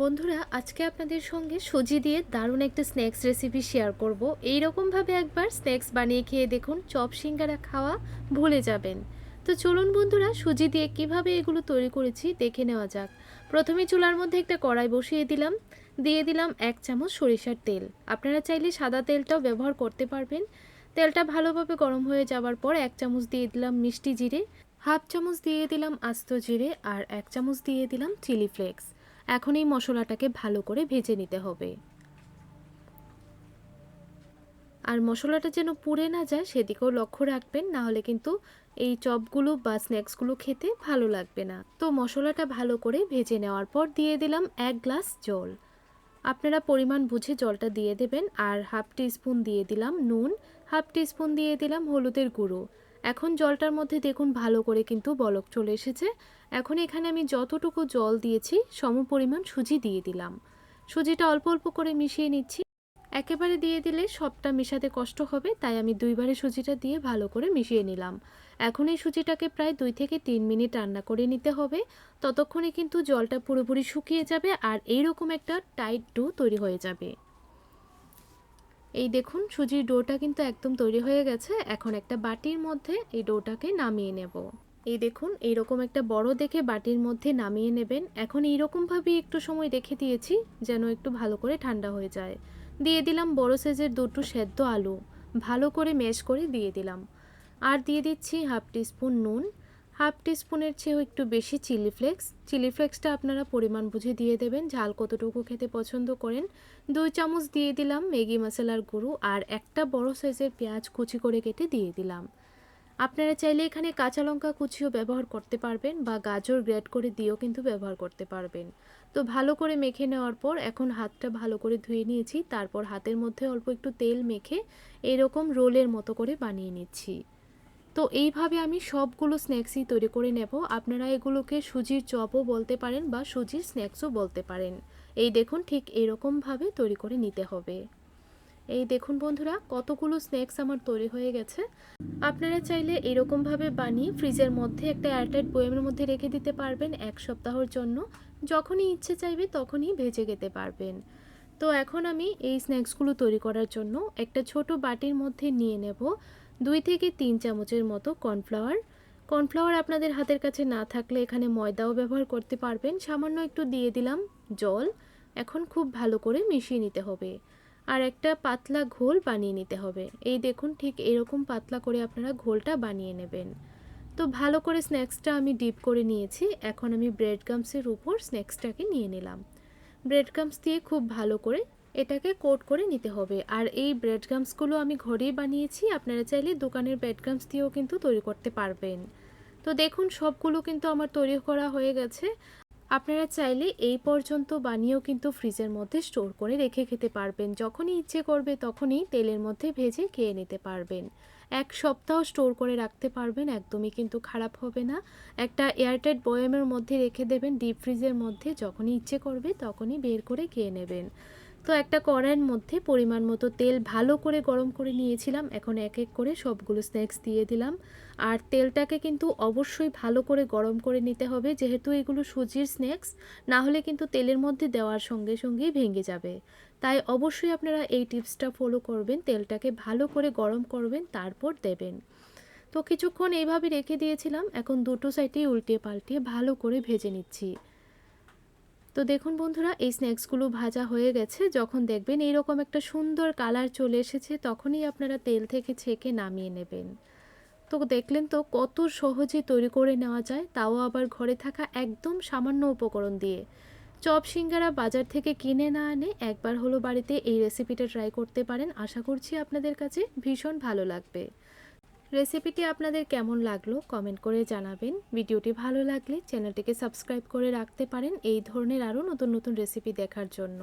বন্ধুরা, আজকে আপনাদের সঙ্গে সুজি দিয়ে দারুণ একটা স্ন্যাক্স রেসিপি শেয়ার করব। এই রকমভাবে একবার স্ন্যাক্স বানিয়ে খেয়ে দেখুন, চপ সিঙ্গারা খাওয়া ভুলে যাবেন। তো চলুন বন্ধুরা, সুজি দিয়ে কিভাবে এগুলো তৈরি করেছি দেখে নেওয়া যাক। প্রথমে চুলার মধ্যে একটা কড়াই বসিয়ে দিলাম, দিয়ে দিলাম 1 চামচ সরিষার তেল। আপনারা চাইলে সাদা তেলটাও ব্যবহার করতে পারবেন। তেলটা ভালোভাবে গরম হয়ে যাওয়ার পর 1 চামচ দিয়ে দিলাম মিষ্টি জিরে, হাফ চামচ দিয়ে দিলাম আস্ত জিরে, আর 1 চামচ দিয়ে দিলাম চিলি ফ্লেক্স। এখন এই মশলাটাকে ভালো করে ভেজে নিতে হবে। আর মশলাটা যেন পুড়ে না যায় সেদিকেও লক্ষ্য রাখবেন, না হলে কিন্তু এই চপগুলো বা স্ন্যাক্সগুলো খেতে ভালো লাগবে না। তো মশলাটা ভালো করে ভেজে নেওয়ার পর দিয়ে দিলাম 1 গ্লাস জল। আপনারা পরিমাণ বুঝে জলটা দিয়ে দেবেন। আর হাফ টিস্পুন দিয়ে দিলাম নুন, হাফ টিস্পুন দিয়ে দিলাম হলুদের গুঁড়ো। এখন জলটার মধ্যে দেখুন ভালো করে কিন্তু বলক চলে এসেছে। এখন এখানে আমি যতটুকু জল দিয়েছি সমপরিমাণ সুজি দিয়ে দিলাম। সুজিটা অল্প অল্প করে মিশিয়ে নিচ্ছি। একেবারে দিয়ে দিলে সবটা মেশাতে কষ্ট হবে, তাই আমি দুইবারে সুজিটা দিয়ে ভালো করে মিশিয়ে নিলাম। এখন এই সুজিটাকে প্রায় 2 থেকে 3 মিনিট রান্না করে নিতে হবে। ততক্ষণে কিন্তু জলটা পুরোপুরি শুকিয়ে যাবে আর এইরকম একটা টাইট ডো তৈরি হয়ে যাবে। এই দেখুন, সুজির ডোটা কিন্তু একদম তৈরি হয়ে গেছে। এখন একটা বাটির মধ্যে এই ডোটাকে নামিয়ে নেব। এই দেখুন, এইরকম একটা বড় দেখে বাটির মধ্যে নামিয়ে নেবেন। এখন এইরকমভাবে একটু সময় রেখে দিয়েছি যেন একটু ভালো করে ঠান্ডা হয়ে যায়। দিয়ে দিলাম বড় সাইজের 2টো সেদ্ধ আলু, ভালো করে ম্যাশ করে দিয়ে দিলাম। আর দিয়ে দিচ্ছি হাফ টিস্পুন নুন, হাফ টিস্পুনের চেয়েও একটু বেশি চিলি ফ্লেক্স। চিলি ফ্লেক্সটা আপনারা পরিমাণ বুঝে দিয়ে দেবেন, ঝাল কতটুকু খেতে পছন্দ করেন। 2 চামচ দিয়ে দিলাম ম্যাগি মশলার গুঁড়ো, আর একটা বড় সাইজের পেঁয়াজ কুচি করে কেটে দিয়ে দিলাম। আপনারা চাইলে এখানে কাঁচা লঙ্কা কুচিও ব্যবহার করতে পারবেন বা গাজর গ্রেট করে দিয়েও কিন্তু ব্যবহার করতে পারবেন। তো ভালো করে মেখে নেওয়ার পর এখন হাতটা ভালো করে ধুয়ে নিয়েছি, তারপর হাতের মধ্যে অল্প একটু তেল মেখে এরকম রোলের মতো করে বানিয়ে নিচ্ছি। তো এইভাবে আমি সবগুলো স্ন্যাক্সই তৈরি করে নেব। আপনারা এগুলোকে সুজির চপও বলতে পারেন বা সুজির স্ন্যাক্সও বলতে পারেন। এই দেখুন, ঠিক এরকমভাবে তৈরি করে নিতে হবে। এই দেখুন বন্ধুরা, কতগুলো স্ন্যাক্স আমার তৈরি হয়ে গেছে। আপনারা চাইলে এরকমভাবে বানিয়ে ফ্রিজের মধ্যে একটা এয়ারটাইট বয়ামের মধ্যে রেখে দিতে পারবেন 1 সপ্তাহের জন্য। যখনই ইচ্ছে চাইবে তখনই ভেজে খেতে পারবেন। তো এখন আমি এই স্ন্যাক্সগুলো তৈরি করার জন্য একটা ছোট বাটির মধ্যে নিয়ে নেব 2 থেকে 3 চামচের মতো কর্নফ্লাওয়ার। কর্নফ্লাওয়ার আপনাদের হাতের কাছে না থাকলে এখানে ময়দাও ব্যবহার করতে পারবেন। সামান্য একটু দিয়ে দিলাম জল। এখন খুব ভালো করে মিশিয়ে নিতে হবে আর একটা পাতলা ঘোল বানিয়ে নিতে হবে। এই দেখুন, ঠিক এরকম পাতলা করে আপনারা ঘোলটা বানিয়ে নেবেন। তো ভালো করে স্ন্যাক্সটা আমি ডিপ করে নিয়েছি। এখন আমি ব্রেড গামসের উপর স্ন্যাক্সটাকে নিয়ে নিলাম। ব্রেড গামস দিয়ে খুব ভালো করে এটাকে কোট করে নিতে হবে। আর এই ব্রেড গামসগুলো আমি ঘরেই বানিয়েছি, আপনারা চাইলে দোকানের ব্রেড গামস দিয়েও কিন্তু তৈরি করতে পারবেন। তো দেখুন, সবগুলো কিন্তু আমার তৈরি করা হয়ে গেছে। আপনারা চাইলে এই পর্যন্ত বানিয়েও কিন্তু ফ্রিজের মধ্যে স্টোর করে রেখে খেতে পারবেন। যখনই ইচ্ছে করবে তখনই তেলের মধ্যে ভেজে খেয়ে নিতে পারবেন। 1 সপ্তাহ স্টোর করে রাখতে পারবেন, একদমই কিন্তু খারাপ হবে না। একটা এয়ারটাইট বয়ামের মধ্যে রেখে দেবেন ডিপ ফ্রিজের মধ্যে, যখনই ইচ্ছে করবে তখনই বের করে খেয়ে নেবেন। তো একটা কড়াইয়ের মধ্যে পরিমাণ মতো তেল ভালো করে গরম করে নিয়েছিলাম। এখন এক এক করে সবগুলো স্ন্যাক্স দিয়ে দিলাম। আর তেলটাকে কিন্তু অবশ্যই ভালো করে গরম করে নিতে হবে, যেহেতু এগুলো সুজির স্ন্যাক্স, না হলে কিন্তু তেলের মধ্যে দেওয়ার সঙ্গে সঙ্গেই ভেঙে যাবে। তাই অবশ্যই আপনারা এই টিপসটা ফলো করবেন, তেলটাকে ভালো করে গরম করবেন তারপর দেবেন। তো কিছুক্ষণ এইভাবে রেখে দিয়েছিলাম। এখন দুটো সাইডেই উল্টিয়ে পাল্টিয়ে ভালো করে ভেজে নিচ্ছি। তো দেখুন বন্ধুরা, এই স্ন্যাক্সগুলো ভাজা হয়ে গেছে। যখন দেখবেন এইরকম একটা সুন্দর কালার চলে এসেছে তখনই আপনারা তেল থেকে ছেঁকে নামিয়ে নেবেন। তো দেখলেন তো কত সহজে তৈরি করে নেওয়া যায়, তাও আবার ঘরে থাকা একদম সামান্য উপকরণ দিয়ে। চপ সিঙ্গারা বাজার থেকে কিনে না এনে একবার হলো বাড়িতে এই রেসিপিটা ট্রাই করতে পারেন। আশা করছি আপনাদের কাছে ভীষণ ভালো লাগবে। রেসিপিটি আপনাদের কেমন লাগলো কমেন্ট করে জানাবেন। ভিডিওটি ভালো লাগলে চ্যানেলটিকে সাবস্ক্রাইব করে রাখতে পারেন এই ধরনের আরও নতুন নতুন রেসিপি দেখার জন্য।